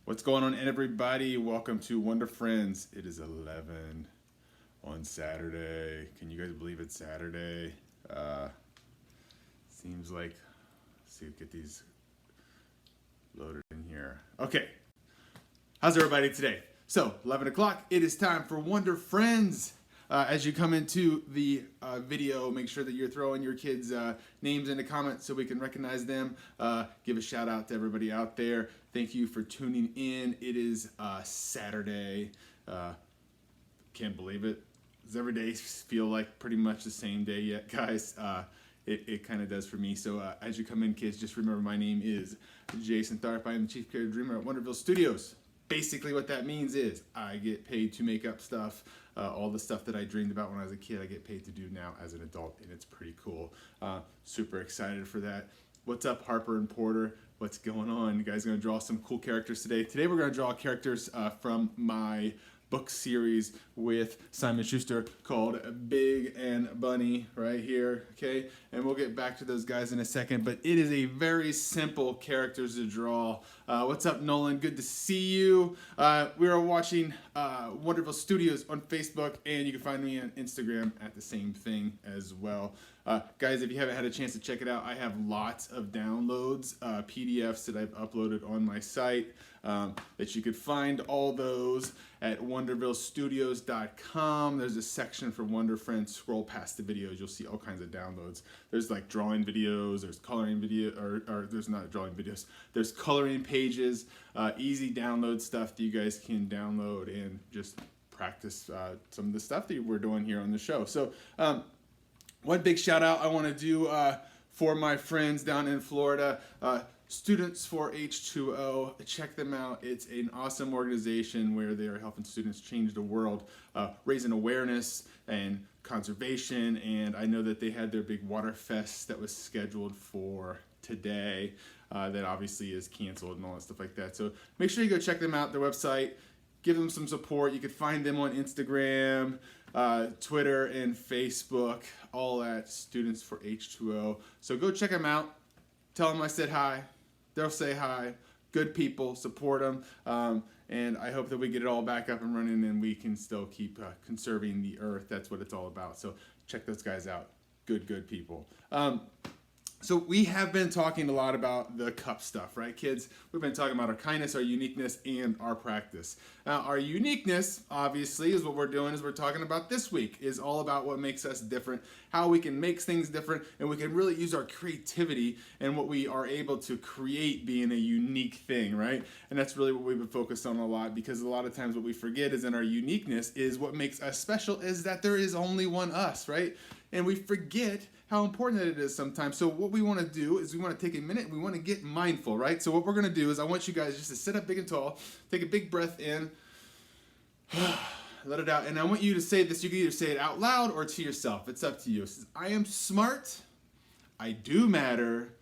What's going on, everybody? Welcome to Wonder Friends. It is 11 on Saturday. Can you guys believe it's Saturday? Seems like, let's see, get these loaded in here. Okay, how's everybody today? So, 11 o'clock, it is time for Wonder Friends. As you come into the video, make sure that you're throwing your kids' names in the comments so we can recognize them. Give a shout out to everybody out there. Thank you for tuning in. It is Saturday. Can't believe it. Does every day feel like pretty much the same day yet, guys? It kind of does for me. So as you come in, kids, just remember my name is Jason Tharp. I am the Chief Creative Dreamer at Wonderville Studios. Basically what that means is I get paid to make up stuff. All the stuff that I dreamed about when I was a kid, I get paid to do now as an adult, and it's pretty cool. Super excited for that. What's up, Harper and Porter? What's going on? You guys are going to draw some cool characters today. Today we're going to draw characters from my book series with Simon Schuster called Big and Bunny right here, okay? And we'll get back to those guys in a second, but it is a very simple characters to draw. What's up, Nolan? Good to see you. We are watching Wonderville Studios on Facebook, and you can find me on Instagram at the same thing as well. Guys, if you haven't had a chance to check it out, I have lots of downloads, PDFs that I've uploaded on my site that you could find all those at wondervillestudios.com. There's a section for Wonder Friends. Scroll past the videos. You'll see all kinds of downloads. There's like drawing videos. There's coloring video, or there's not drawing videos. There's coloring pages, easy download stuff that you guys can download and just practice some of the stuff that we're doing here on the show. So, one big shout out I want to do for my friends down in Florida, Students for H2O. Check them out. It's an awesome organization where they are helping students change the world, raising awareness and conservation. And I know that they had their big water fest that was scheduled for today that obviously is canceled and all that stuff like that. So make sure you go check them out, their website. Give them some support. You can find them on Instagram, Twitter, and Facebook, all at Students for H2O. So go check them out. Tell them I said hi. They'll say hi. Good people. Support them. And I hope that we get it all back up and running and we can still keep conserving the earth. That's what it's all about. So check those guys out. Good people. So we have been talking a lot about the cup stuff, right, kids? We've been talking about our kindness, our uniqueness, and our practice. Now, our uniqueness, obviously, is what we're doing, is we're talking about this week, is all about what makes us different, how we can make things different, and we can really use our creativity and what we are able to create being a unique thing, right? And that's really what we've been focused on a lot, because a lot of times what we forget is in our uniqueness is what makes us special is that there is only one us, right? And we forget how important it is sometimes. So what we want to do is we want to take a minute and we want to get mindful, right? So what we're going to do is I want you guys just to sit up big and tall, take a big breath in, let it out. And I want you to say this. You can either say it out loud or to yourself. It's up to you. It says, I am smart. I do matter.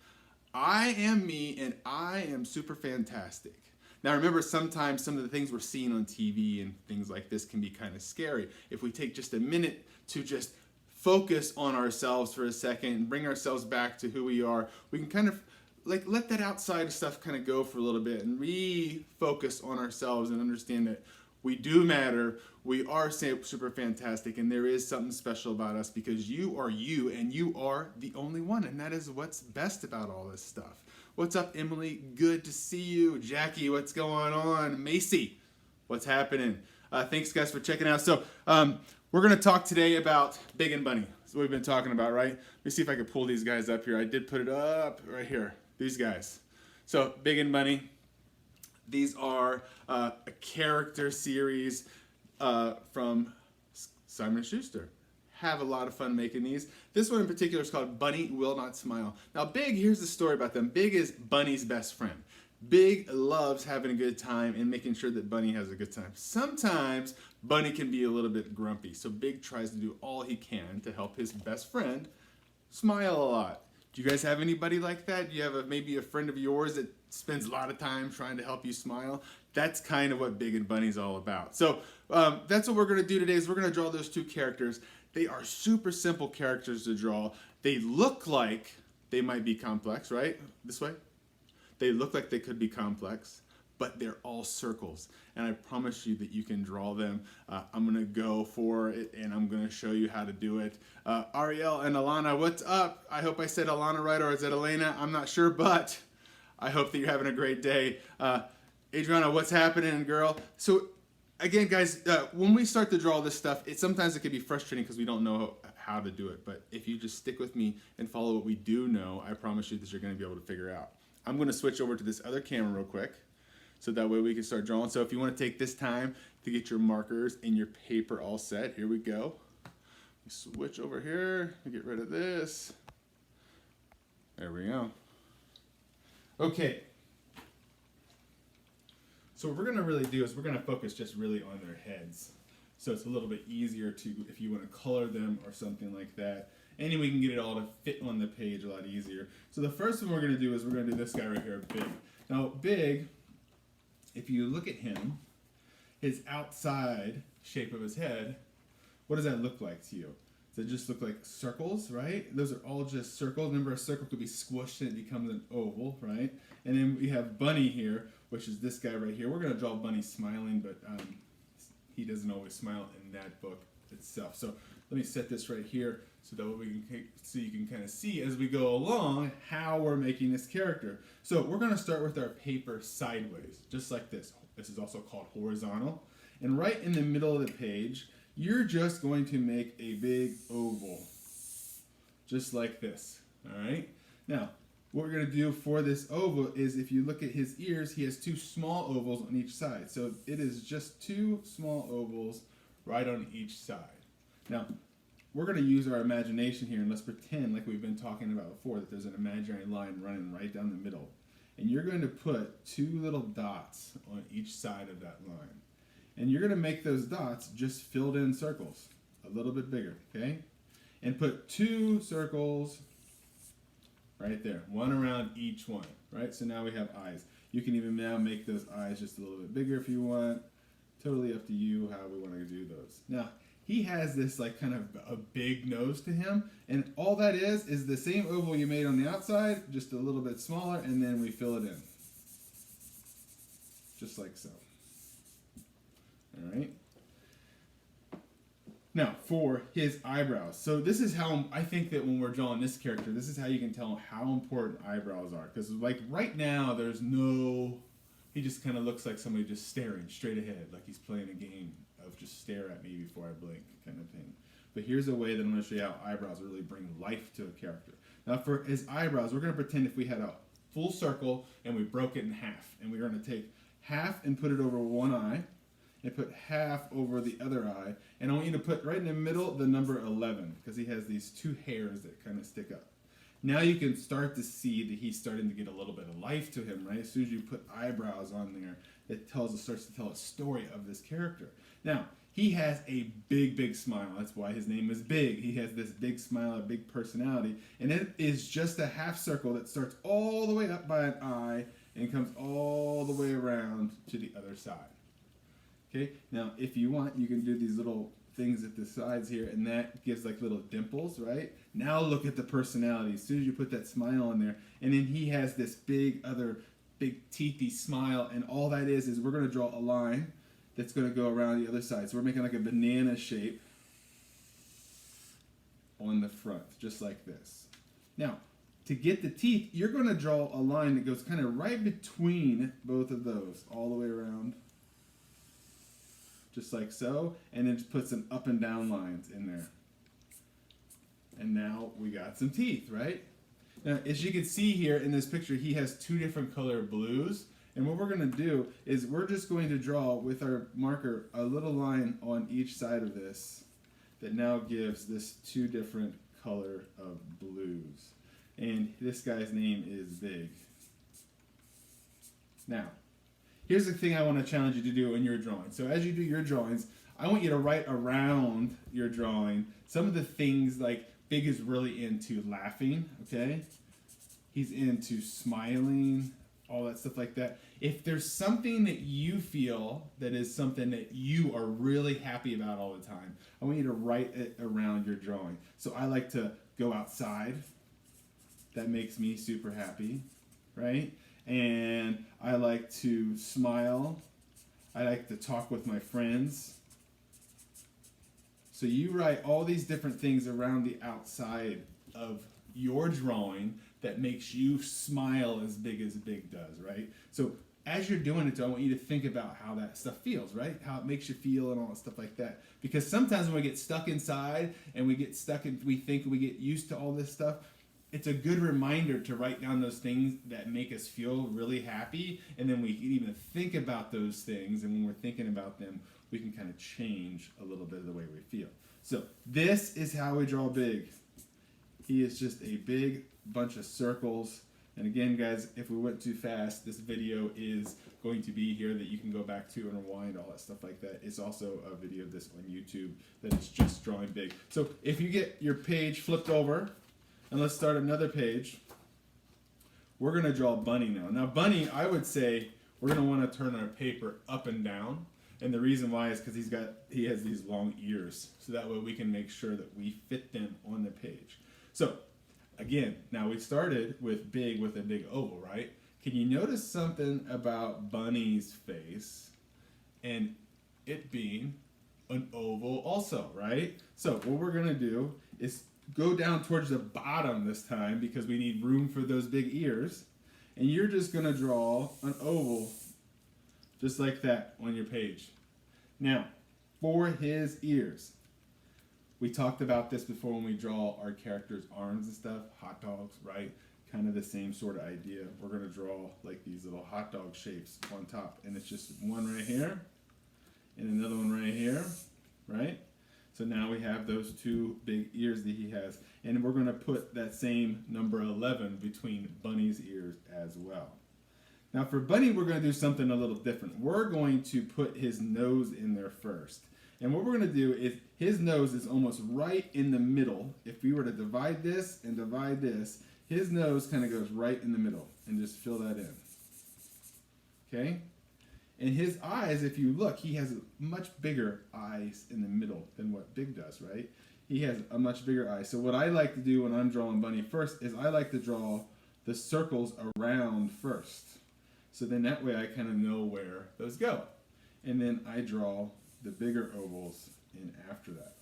I am me, and I am super fantastic. Now remember, sometimes some of the things we're seeing on TV and things like this can be kind of scary. If we take just a minute to just focus on ourselves for a second and bring ourselves back to who we are, we can kind of like let that outside stuff kind of go for a little bit and refocus on ourselves and understand that we do matter, we are super fantastic, and there is something special about us because you are you and you are the only one, and that is what's best about all this stuff. What's up, Emily? Good to see you. Jackie, what's going on? Macy, what's happening? Thanks, guys, for checking out. So, we're going to talk today about Big and Bunny. That's what we've been talking about, right? Let me see if I can pull these guys up here. I did put it up right here. These guys. So, Big and Bunny. These are a character series from Simon Schuster. Have a lot of fun making these. This one in particular is called Bunny Will Not Smile. Now, Big, here's the story about them. Big is Bunny's best friend. Big loves having a good time and making sure that Bunny has a good time. Sometimes Bunny can be a little bit grumpy, so Big tries to do all he can to help his best friend smile a lot. Do you guys have anybody like that? Do you have maybe a friend of yours that spends a lot of time trying to help you smile? That's kind of what Big and Bunny's all about. So that's what we're going to do today is we're going to draw those two characters. They are super simple characters to draw. They look like they might be complex, right? This way. They look like they could be complex, but they're all circles. And I promise you that you can draw them. I'm gonna go for it and I'm gonna show you how to do it. Ariel and Alana, what's up? I hope I said Alana right, or is it Elena? I'm not sure, but I hope that you're having a great day. Adriana, what's happening, girl? So again, guys, when we start to draw this stuff, sometimes it can be frustrating because we don't know how to do it. But if you just stick with me and follow what we do know, I promise you that you're going to be able to figure out. I'm going to switch over to this other camera real quick, so that way we can start drawing. So if you want to take this time to get your markers and your paper all set, here we go. Switch over here, get rid of this. There we go. Okay. So what we're going to really do is we're going to focus just really on their heads. So it's a little bit easier to, if you want to color them or something like that. And we can get it all to fit on the page a lot easier. So the first one we're going to do is we're going to do this guy right here, Big. Now, Big, if you look at him, his outside shape of his head, what does that look like to you? Does it just look like circles, right? Those are all just circles. Remember, a circle could be squished and it becomes an oval, right? And then we have Bunny here, which is this guy right here. We're going to draw Bunny smiling, but he doesn't always smile in that book itself. So let me set this right here so that we can, so you can kind of see as we go along how we're making this character. So we're going to start with our paper sideways, just like this. This is also called horizontal. And right in the middle of the page, you're just going to make a big oval, just like this, all right? Now, what we're going to do for this oval is, if you look at his ears, he has two small ovals on each side. So it is just two small ovals right on each side. Now, we're going to use our imagination here, and let's pretend, like we've been talking about before, that there's an imaginary line running right down the middle. And you're going to put two little dots on each side of that line. And you're going to make those dots just filled in circles, a little bit bigger, okay? And put two circles right there, one around each one, right? So now we have eyes. You can even now make those eyes just a little bit bigger if you want. Totally up to you how we want to do those. Now, he has this like kind of a big nose to him, and all that is the same oval you made on the outside, just a little bit smaller, and then we fill it in. Just like so. All right. Now, for his eyebrows. So this is how I think that when we're drawing this character, this is how you can tell how important eyebrows are. Because like right now, there's no, he just kind of looks like somebody just staring straight ahead, like he's playing a game of just stare at me before I blink kind of thing. But here's a way that I'm going to show you how eyebrows really bring life to a character. Now for his eyebrows, we're going to pretend if we had a full circle and we broke it in half. And we're going to take half and put it over one eye, and put half over the other eye. And I want you to put right in the middle the number 11, because he has these two hairs that kind of stick up. Now you can start to see that he's starting to get a little bit of life to him, right? As soon as you put eyebrows on there, it starts to tell a story of this character. Now, he has a big, big smile. That's why his name is Big. He has this big smile, a big personality. And it is just a half circle that starts all the way up by an eye and comes all the way around to the other side. Okay, now if you want, you can do these little things at the sides here, and that gives like little dimples, right? Now look at the personality. As soon as you put that smile on there, and then he has this big teethy smile, and all that is we're going to draw a line that's going to go around the other side. So we're making like a banana shape on the front, just like this. Now, to get the teeth, you're going to draw a line that goes kind of right between both of those, all the way around. Just like so, and then just put some up and down lines in there. And now we got some teeth, right? Now, as you can see here in this picture, he has two different color blues. And what we're going to do is we're just going to draw with our marker a little line on each side of this that now gives this two different color of blues. And this guy's name is Big. Now, here's the thing I want to challenge you to do in your drawing. So as you do your drawings, I want you to write around your drawing some of the things, like Big is really into laughing, okay? He's into smiling, all that stuff like that. If there's something that you feel that is something that you are really happy about all the time, I want you to write it around your drawing. So I like to go outside. That makes me super happy, right? and I like to smile. I like to talk with my friends. So you write all these different things around the outside of your drawing that makes you smile as big does, right? So as you're doing it, I want you to think about how that stuff feels, right? How it makes you feel and all that stuff like that. Because sometimes when we get stuck inside and we get stuck and we think we get used to all this stuff, it's a good reminder to write down those things that make us feel really happy, and then we can even think about those things, and when we're thinking about them, we can kind of change a little bit of the way we feel. So this is how we draw big. He is just a big bunch of circles. And again, guys, if we went too fast, this video is going to be here that you can go back to and rewind, all that stuff like that. It's also a video of this on YouTube that is just drawing big. So if you get your page flipped over, and let's start another page, we're going to draw Bunny now. Now, Bunny, I would say we're going to want to turn our paper up and down. And the reason why is because he has these long ears. So that way we can make sure that we fit them on the page. So again, now we started with big with a big oval, right? Can you notice something about Bunny's face and it being an oval also, right? So what we're going to do is go down towards the bottom this time because we need room for those big ears. And you're just going to draw an oval just like that on your page. Now, for his ears, we talked about this before when we draw our characters' arms and stuff, hot dogs, right? Kind of the same sort of idea. We're going to draw like these little hot dog shapes on top. And it's just one right here and another one right here, right? So now we have those two big ears that he has. And we're going to put that same number 11 between Bunny's ears as well. Now for Bunny, we're going to do something a little different. We're going to put his nose in there first. And what we're going to do is his nose is almost right in the middle. If we were to divide this and divide this, his nose kind of goes right in the middle. And just fill that in. Okay? And his eyes, if you look, he has much bigger eyes in the middle than what Big does, right? He has a much bigger eye. So what I like to do when I'm drawing Bunny first is I like to draw the circles around first. So then that way I kind of know where those go. And then I draw the bigger ovals in after that.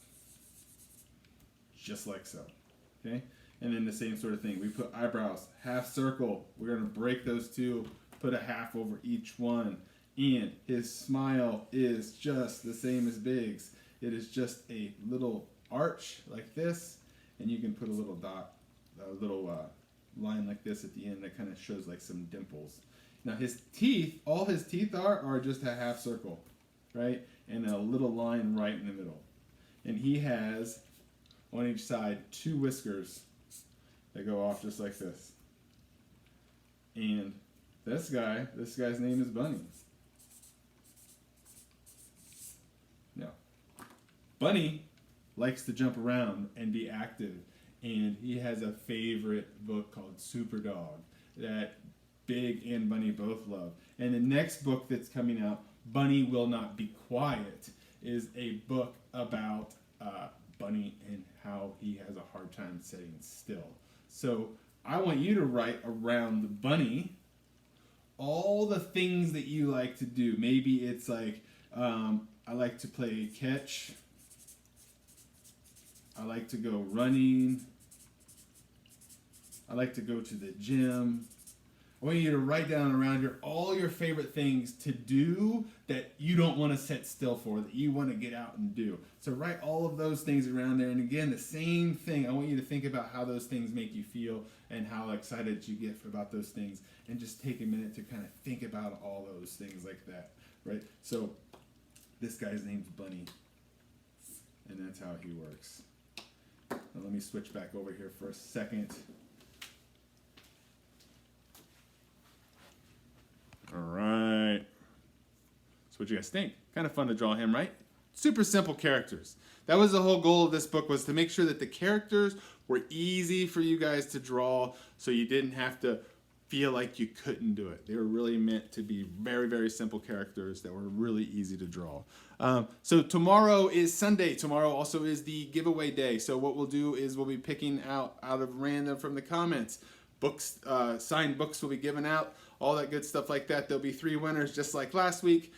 Just like so. Okay? And then the same sort of thing. We put eyebrows, half circle. We're going to break those two, put a half over each one. And his smile is just the same as Big's. It is just a little arch like this. And you can put a little dot, a little line like this at the end that kind of shows like some dimples. Now his teeth, all his teeth are just a half circle, right? And a little line right in the middle. And he has, on each side, 2 whiskers that go off just like this. And this guy's name is Bunny. Now, Bunny likes to jump around and be active. And he has a favorite book called Super Dog that Big and Bunny both love. And the next book that's coming out, Bunny Will Not Be Quiet, is a book about Bunny and how he has a hard time sitting still. So I want you to write around Bunny all the things that you like to do. Maybe it's like, I like to play catch. I like to go running. I like to go to the gym. I want you to write down around here all your favorite things to do that you don't want to sit still for, that you want to get out and do. So write all of those things around there. And again, the same thing. I want you to think about how those things make you feel and how excited you get about those things. And just take a minute to kind of think about all those things like that, right? So this guy's name's Bunny. And that's how he works. Now let me switch back over here for a second. All right. So what you guys think? Kind of fun to draw him, right? Super simple characters. That was the whole goal of this book, was to make sure that the characters were easy for you guys to draw so you didn't have to feel like you couldn't do it. They were really meant to be very, very simple characters that were really easy to draw. So tomorrow is Sunday. Tomorrow also is the giveaway day. So what we'll do is we'll be picking out of random from the comments books, signed books will be given out, all that good stuff like that. There'll be 3 winners just like last week.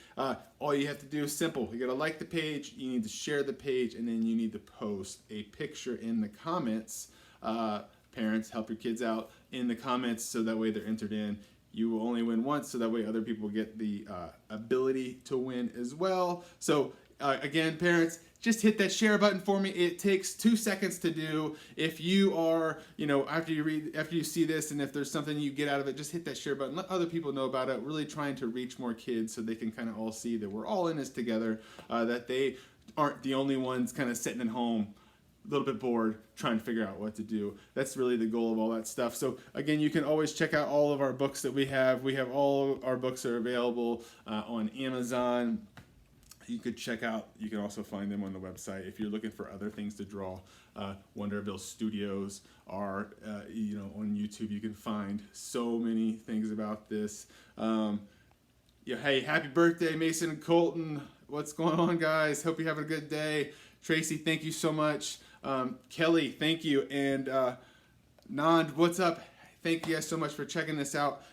All you have to do is simple. You got to like the page, you need to share the page, and then you need to post a picture in the comments. Parents, help your kids out in the comments so that way they're entered in. You will only win once, so that way other people get the ability to win as well. So again, parents, just hit that share button for me. It takes 2 seconds to do. If you are, after you see this, and if there's something you get out of it, just hit that share button. Let other people know about it. Really trying to reach more kids so they can kind of all see that we're all in this together, that they aren't the only ones kind of sitting at home a little bit bored trying to figure out what to do. That's really the goal of all that stuff. So again, you can always check out all of our books that we have. We have all our books are available on Amazon. You could check out, you can also find them on the website. If you're looking for other things to draw, Wonderville Studios are, on YouTube. You can find so many things about this. Hey, happy birthday, Mason and Colton. What's going on, guys? Hope you're having a good day. Tracy, thank you so much. Kelly, thank you. And Nand, what's up? Thank you guys so much for checking this out.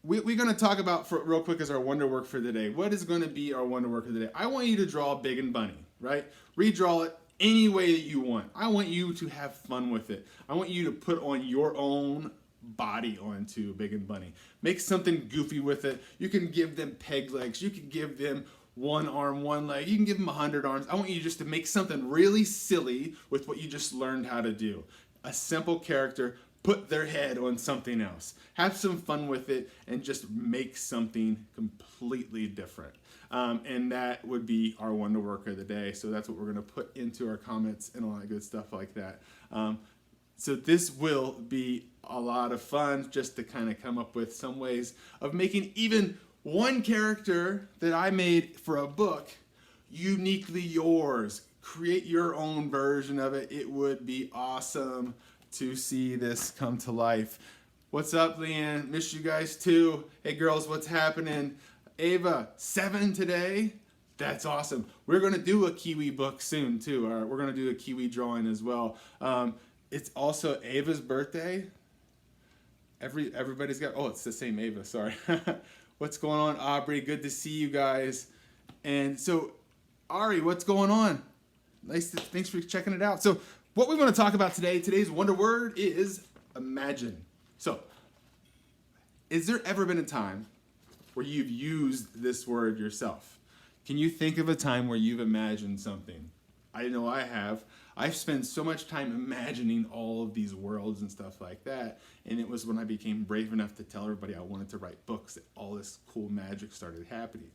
We're going to talk about, real quick, as our wonder work for the day. What is going to be our wonder work for the day? I want you to draw Big and Bunny, right? Redraw it any way that you want. I want you to have fun with it. I want you to put on your own body onto Big and Bunny. Make something goofy with it. You can give them peg legs. You can give them 1 arm, 1 leg. You can give them 100 arms. I want you just to make something really silly with what you just learned how to do. A simple character, put their head on something else. Have some fun with it and just make something completely different. And that would be our wonder work of the day. So that's what we're going to put into our comments and all that good stuff like that. So this will be a lot of fun, just to kind of come up with some ways of making even one character that I made for a book uniquely yours. Create your own version of it. It would be awesome to see this come to life. What's up, Leanne? Miss you guys too. Hey girls, what's happening? Ava, 7 today? That's awesome. We're gonna do a Kiwi book soon too. We're gonna do a Kiwi drawing as well. It's also Ava's birthday. Everybody's got, it's the same Ava, sorry. What's going on, Aubrey? Good to see you guys. And so, Ari, what's going on? Thanks for checking it out. So, what we want to talk about today, today's wonder word is imagine. So, has there ever been a time where you've used this word yourself? Can you think of a time where you've imagined something? I know I have. I've spent so much time imagining all of these worlds and stuff like that, and it was when I became brave enough to tell everybody I wanted to write books that all this cool magic started happening.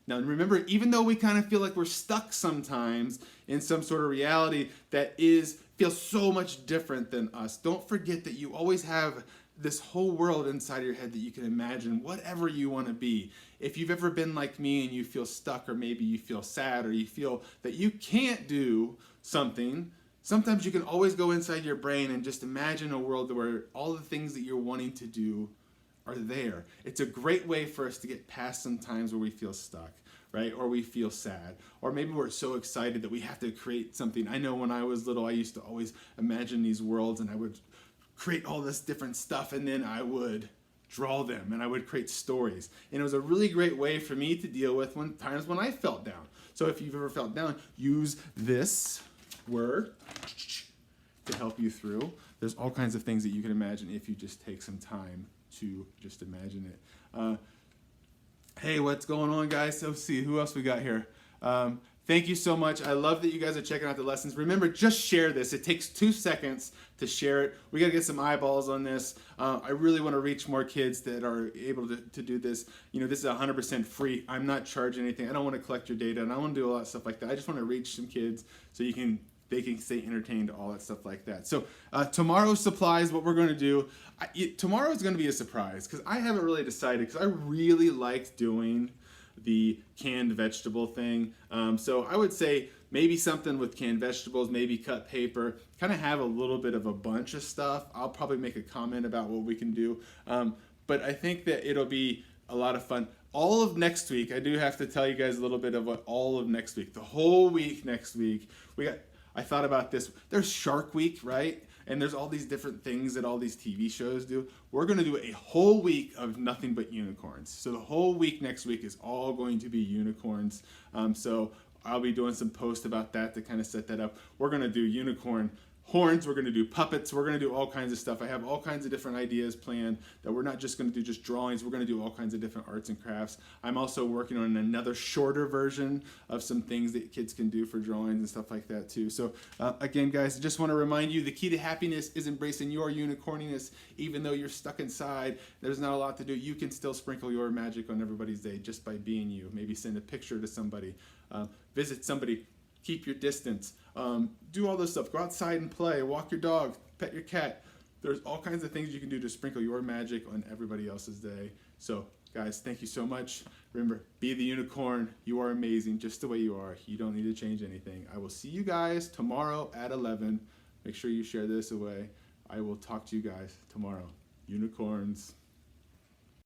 Now remember, even though we kind of feel like we're stuck sometimes in some sort of reality that feels so much different than us, don't forget that you always have this whole world inside your head that you can imagine whatever you want to be. If you've ever been like me and you feel stuck, or maybe you feel sad, or you feel that you can't do something, sometimes you can always go inside your brain and just imagine a world where all the things that you're wanting to do are there. It's a great way for us to get past some times where we feel stuck, right? Or we feel sad, or maybe we're so excited that we have to create something. I know when I was little, I used to always imagine these worlds, and I would create all this different stuff, and then I would draw them, and I would create stories. And it was a really great way for me to deal with times when I felt down. So if you've ever felt down, use this word to help you through. There's all kinds of things that you can imagine if you just take some time to just imagine it. Hey, what's going on, guys? Let's see, who else we got here? Thank you so much. I love that you guys are checking out the lessons. Remember, just share this. It takes 2 seconds to share it. We got to get some eyeballs on this. I really want to reach more kids that are able to do this. This is 100% free. I'm not charging anything. I don't want to collect your data, and I want to do a lot of stuff like that. I just want to reach some kids so they can stay entertained, all that stuff like that. So tomorrow's supplies, what we're going to do, tomorrow is going to be a surprise, because I haven't really decided, because I really liked doing the canned vegetable thing. So I would say maybe something with canned vegetables, maybe cut paper, kind of have a little bit of a bunch of stuff. I'll probably make a comment about what we can do. But I think that it'll be a lot of fun. All of next week, I do have to tell you guys a little bit of what all of next week, the whole week next week, I thought about this. There's Shark Week, right? and there's all these different things that all these TV shows do. We're going to do a whole week of nothing but unicorns. So the whole week next week is all going to be unicorns. So I'll be doing some posts about that to kind of set that up. We're going to do unicorn horns, we're going to do puppets, we're going to do all kinds of stuff. I have all kinds of different ideas planned that we're not just going to do just drawings, we're going to do all kinds of different arts and crafts. I'm also working on another shorter version of some things that kids can do for drawings and stuff like that too. So again, guys, I just want to remind you the key to happiness is embracing your unicorniness. Even though you're stuck inside, there's not a lot to do. You can still sprinkle your magic on everybody's day just by being you. Maybe send a picture to somebody, visit somebody, keep your distance, do all this stuff. Go outside and play, walk your dog, pet your cat. There's all kinds of things you can do to sprinkle your magic on everybody else's day. So guys, thank you so much. Remember, be the unicorn. You are amazing just the way you are. You don't need to change anything. I will see you guys tomorrow at 11. Make sure you share this away. I will talk to you guys tomorrow. Unicorns.